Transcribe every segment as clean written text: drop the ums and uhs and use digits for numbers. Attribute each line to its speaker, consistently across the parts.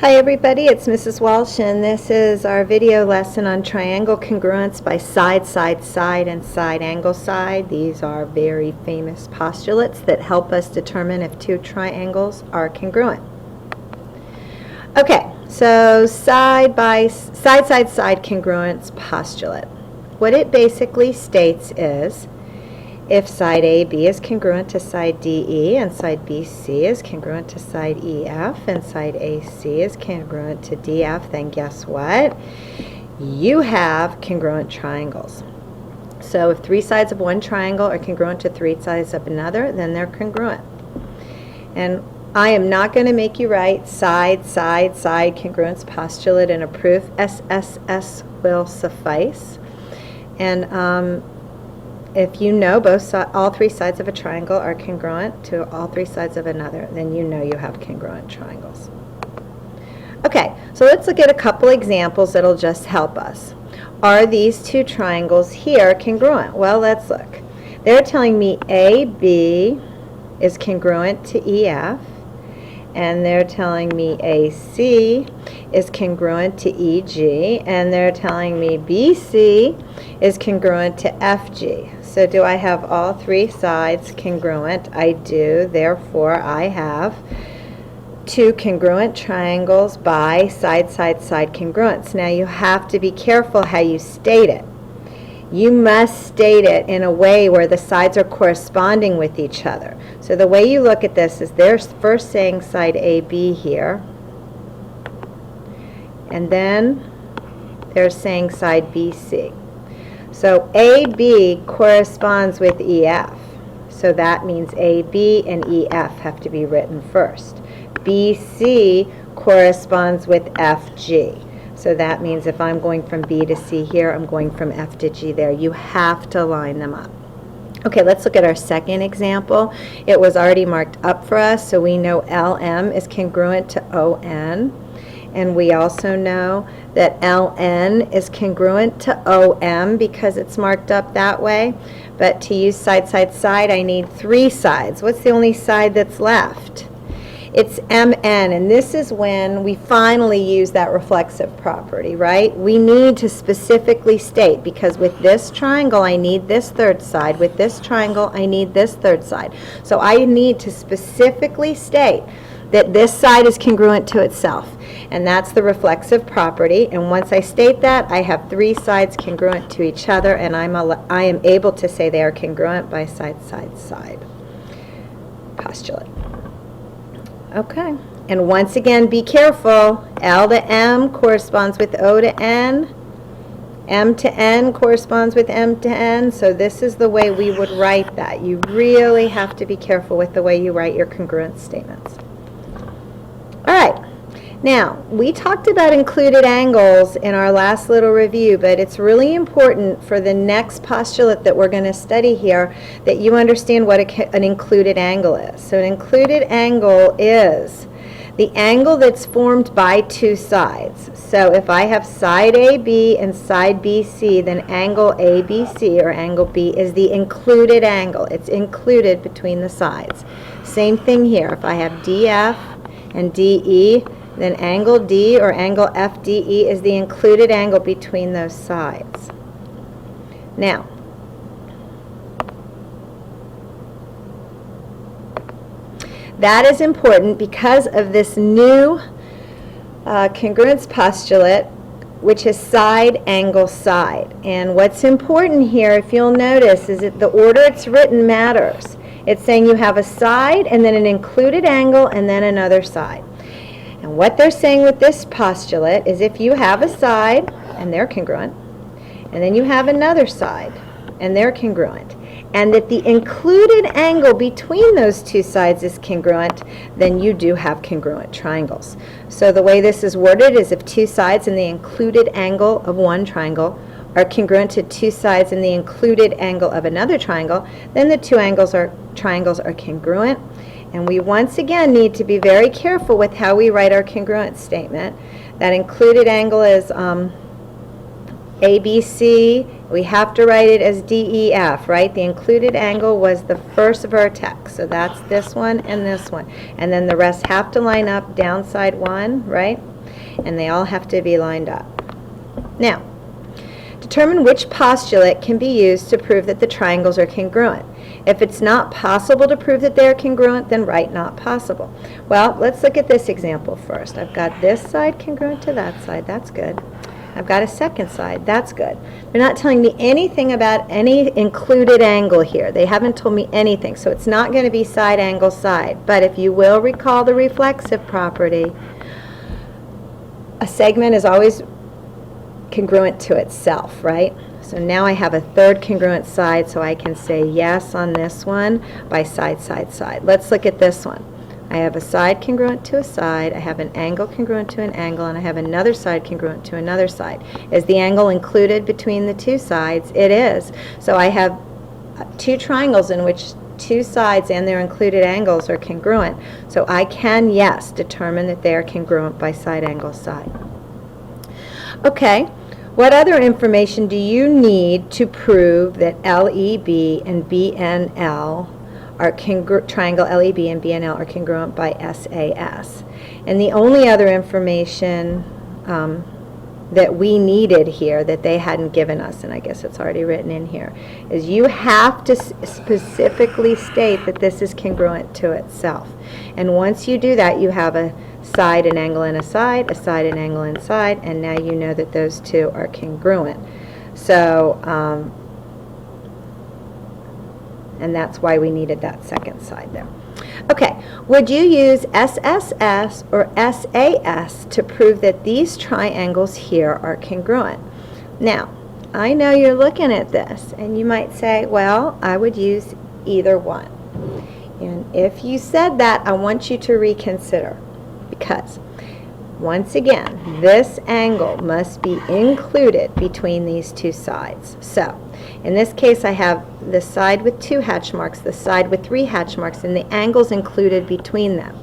Speaker 1: Hi everybody, it's Mrs. Walsh, and this is our video lesson on triangle congruence by side, side, side, and side angle side. These are very famous postulates that help us determine if two triangles are congruent. Okay, so side, side, side congruence postulate. What it basically states is if side AB is congruent to side DE and side BC is congruent to side EF and side AC is congruent to DF, then guess what? You have congruent triangles. So if three sides of one triangle are congruent to three sides of another, then they're congruent. And I am not going to make you write side, side, side congruence postulate in a proof. SSS will suffice. And if you know all three sides of a triangle are congruent to all three sides of another, then you know you have congruent triangles. Okay, so let's look at a couple examples that'll just help us. Are these two triangles here congruent? Well, let's look. They're telling me AB is congruent to EF, and they're telling me AC is congruent to EG, and they're telling me BC is congruent to FG. So do I have all three sides congruent? I do. Therefore, I have two congruent triangles by side, side, side congruence. Now, you have to be careful how you state it. You must state it in a way where the sides are corresponding with each other. So the way you look at this is they're first saying side AB here, and then they're saying side BC. So AB corresponds with EF. So that means AB and EF have to be written first. BC corresponds with FG. So that means if I'm going from B to C here, I'm going from F to G there. You have to line them up. Okay, let's look at our second example. It was already marked up for us, so we know LM is congruent to ON. And we also know that LN is congruent to OM because it's marked up that way. But to use side, side, side, I need three sides. What's the only side that's left? It's MN, and this is when we finally use that reflexive property, right? We need to specifically state, because with this triangle, I need this third side. With this triangle, I need this third side. So I need to specifically state that this side is congruent to itself, and that's the reflexive property. And once I state that, I have three sides congruent to each other, and I am able to say they are congruent by side, side, side postulate. Okay, and once again, be careful. L to M corresponds with O to N. M to N corresponds with M to N. So this is the way we would write that. You really have to be careful with the way you write your congruence statements. All right, now we talked about included angles in our last little review, but it's really important for the next postulate that we're going to study here that you understand what an included angle is. So an included angle is the angle that's formed by two sides. So if I have side AB and side BC, then angle ABC, or angle B, is the included angle. It's included between the sides. Same thing here. If I have DF and DE, then angle D, or angle FDE, is the included angle between those sides. Now, that is important because of this new congruence postulate, which is side, angle, side. And what's important here, if you'll notice, is that the order it's written matters. It's saying you have a side, and then an included angle, and then another side. And what they're saying with this postulate is if you have a side, and they're congruent, and then you have another side, and they're congruent, and that the included angle between those two sides is congruent, then you do have congruent triangles. So the way this is worded is if two sides and the included angle of one triangle are congruent to two sides and the included angle of another triangle, then the two triangles are congruent. And we once again need to be very careful with how we write our congruent statement. That included angle is ABC We have to write it as DEF, right? The included angle was the first vertex, so that's this one and this one. And then the rest have to line up downside one, right? And they all have to be lined up. Now, determine which postulate can be used to prove that the triangles are congruent. If it's not possible to prove that they're congruent, then write not possible. Well, let's look at this example first. I've got this side congruent to that side. That's good. I've got a second side. That's good. They're not telling me anything about any included angle here. They haven't told me anything, so it's not going to be side angle side. But if you will recall the reflexive property, a segment is always congruent to itself, right? So now I have a third congruent side, so I can say yes on this one by side, side, side. Let's look at this one. I have a side congruent to a side, I have an angle congruent to an angle, and I have another side congruent to another side. Is the angle included between the two sides? It is. So I have two triangles in which two sides and their included angles are congruent. So I can, yes, determine that they are congruent by side angle side. Okay, what other information do you need to prove that LEB and BNL are triangle LEB and BNL are congruent by SAS? And the only other information that we needed here that they hadn't given us, and I guess it's already written in here, is you have to specifically state that this is congruent to itself. And once you do that, you have a side, an angle, and a side, an angle, and side, and now you know that those two are congruent. So, and that's why we needed that second side there. Okay, would you use SSS or SAS to prove that these triangles here are congruent? Now, I know you're looking at this, and you might say, well, I would use either one. And if you said that, I want you to reconsider, because once again, this angle must be included between these two sides. So, in this case, I have the side with 2 hatch marks, the side with 3 hatch marks, and the angles included between them.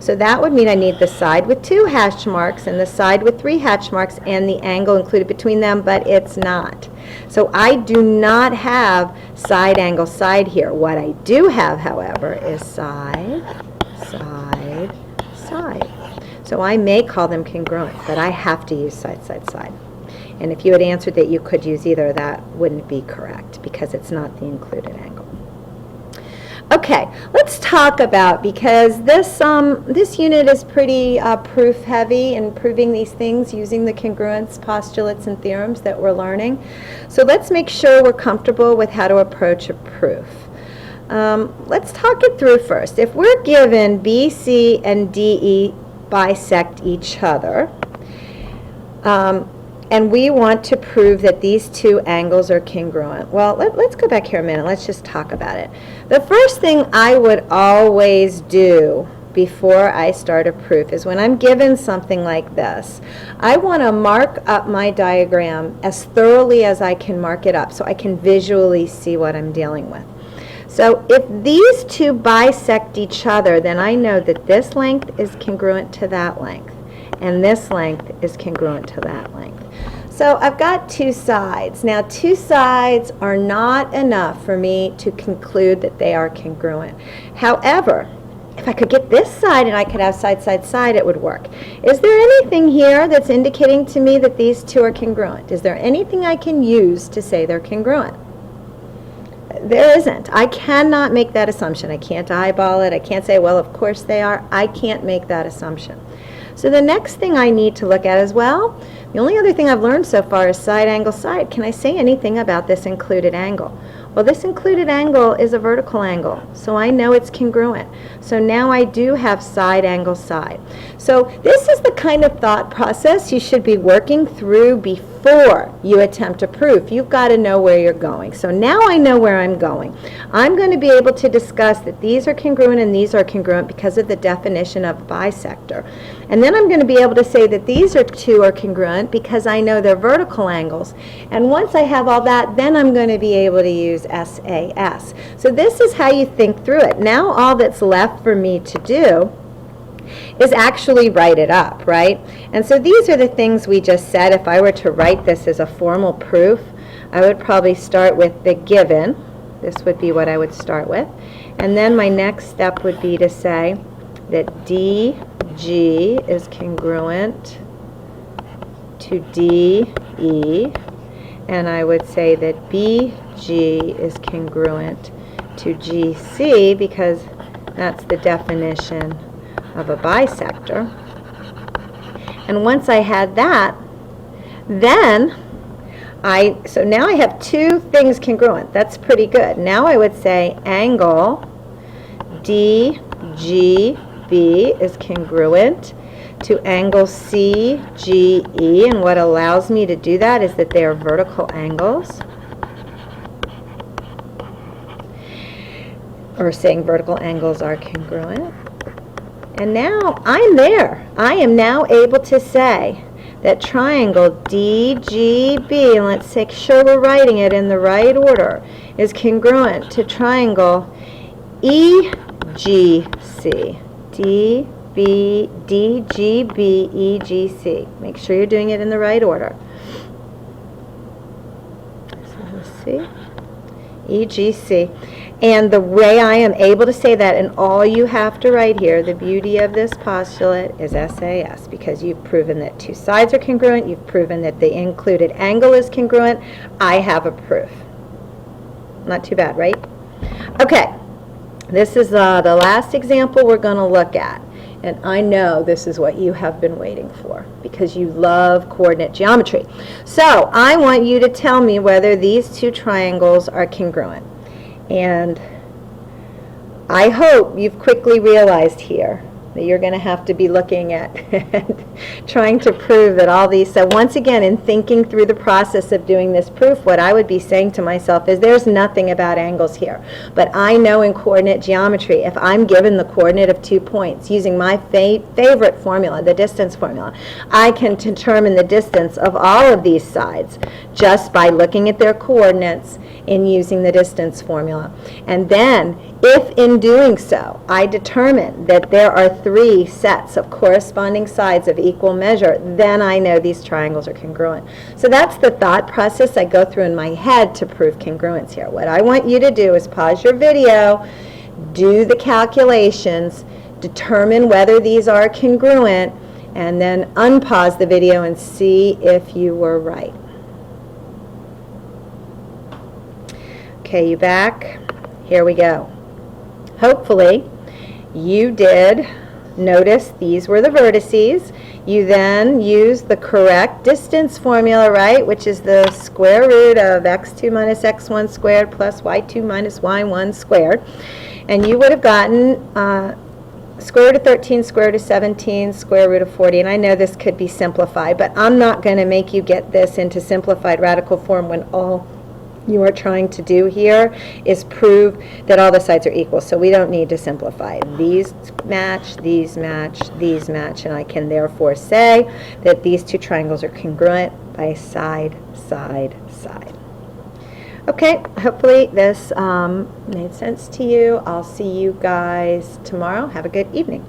Speaker 1: So that would mean I need the side with 2 hatch marks and the side with 3 hatch marks and the angle included between them, but it's not. So I do not have side angle side here. What I do have, however, is side, side, side. So I may call them congruent, but I have to use side, side, side. And if you had answered that you could use either, that wouldn't be correct because it's not the included angle. Okay, let's talk about, because this unit is pretty proof heavy in proving these things using the congruence postulates and theorems that we're learning. So let's make sure we're comfortable with how to approach a proof. Let's talk it through first. If we're given BC and DE bisect each other, and we want to prove that these two angles are congruent. Well, let's go back here a minute. Let's just talk about it. The first thing I would always do before I start a proof is when I'm given something like this, I want to mark up my diagram as thoroughly as I can mark it up so I can visually see what I'm dealing with. So if these two bisect each other, then I know that this length is congruent to that length, and this length is congruent to that length. So I've got two sides. Now, two sides are not enough for me to conclude that they are congruent. However, if I could get this side and I could have side, side, side, it would work. Is there anything here that's indicating to me that these two are congruent? Is there anything I can use to say they're congruent? There isn't. I cannot make that assumption. I can't eyeball it. I can't say, well, of course they are. I can't make that assumption. So the next thing I need to look at is, well, the only other thing I've learned so far is side angle side. Can I say anything about this included angle? Well, this included angle is a vertical angle, so I know it's congruent. So now I do have side angle side. So this is the kind of thought process you should be working through before you attempt a proof. You've got to know where you're going. So now I know where I'm going. I'm going to be able to discuss that these are congruent and these are congruent because of the definition of bisector. And then I'm going to be able to say that these two are congruent because I know they're vertical angles. And once I have all that, then I'm going to be able to use SAS. So this is how you think through it. Now all that's left for me to do is actually write it up, right? And so these are the things we just said. If I were to write this as a formal proof, I would probably start with the given. This would be what I would start with. And then my next step would be to say that DG is congruent to DE, and I would say that BG is congruent to GC because that's the definition of a bisector. And once I had that, then so now I have two things congruent. That's pretty good. Now I would say angle DGB is congruent to angle CGE, and what allows me to do that is that they are vertical angles, or saying vertical angles are congruent. And now I'm there. I am now able to say that triangle DGB, and let's make sure we're writing it in the right order, is congruent to triangle EGC. DGB, EGC. Make sure you're doing it in the right order. So let's see. EGC. And the way I am able to say that, and all you have to write here, the beauty of this postulate is SAS, because you've proven that two sides are congruent, you've proven that the included angle is congruent. I have a proof. Not too bad, right? Okay, this is the last example we're going to look at. And I know this is what you have been waiting for because you love coordinate geometry. So I want you to tell me whether these two triangles are congruent. And I hope you've quickly realized here that you're going to have to be looking at and trying to prove that all these. So once again, in thinking through the process of doing this proof, what I would be saying to myself is there's nothing about angles here. But I know in coordinate geometry, if I'm given the coordinate of 2 points using my favorite formula, the distance formula, I can determine the distance of all of these sides just by looking at their coordinates and using the distance formula. And then, if in doing so, I determine that there are 3 sets of corresponding sides of equal measure, then I know these triangles are congruent. So that's the thought process I go through in my head to prove congruence here. What I want you to do is pause your video, do the calculations, determine whether these are congruent, and then unpause the video and see if you were right. Okay, you back? Here we go. Hopefully, you did notice these were the vertices. You then use the correct distance formula, right, which is the square root of x2 minus x1 squared plus y2 minus y1 squared. And you would have gotten square root of 13, square root of 17, square root of 40. And I know this could be simplified, but I'm not going to make you get this into simplified radical form when all you are trying to do here is prove that all the sides are equal. So we don't need to simplify. These match, these match, these match, and I can therefore say that these two triangles are congruent by side, side, side. Okay, hopefully this made sense to you. I'll see you guys tomorrow. Have a good evening.